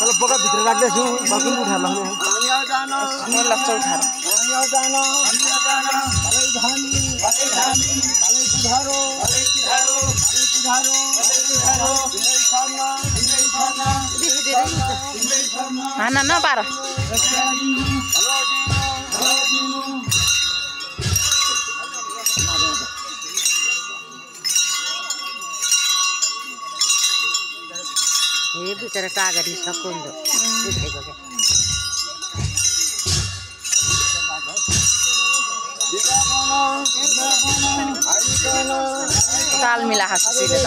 Kalau boka भित्र राख्दै छु बाकुन उठाएर लाग्ने म लाग्छ उठाएर खाना नपार हे बिचारा टागरी सकुन्दो उठेको के ताल मिला खासिले त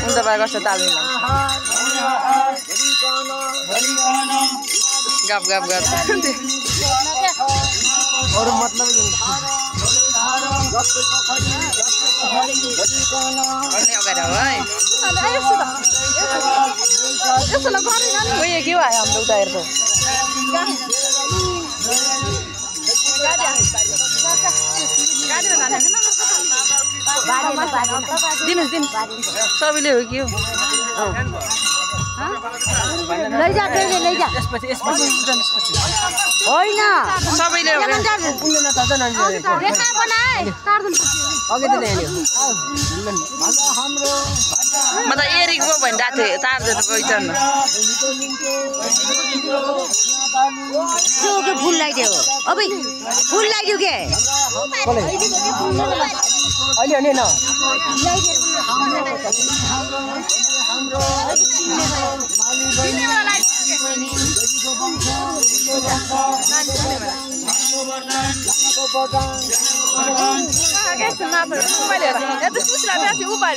उन्त बार गर्छ ताल मिला गफ गफ गर्छ अरु मतलब अनि अगाडि हो है के भयो हाम्रो उता हेर्छौ दिनुहोस् सबैले हो कि लैजा होइन सबैले म त एरिक पो भनिरहेको थिएँ तार्दैन पहिचान के फुल लगाइदियो अब फुल लगाइदियो के अहिले अनि न पहिले पैसा चाहिँ 100 बाट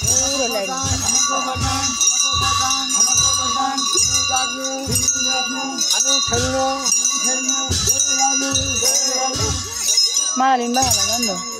पुरो लाइन मालिन बाला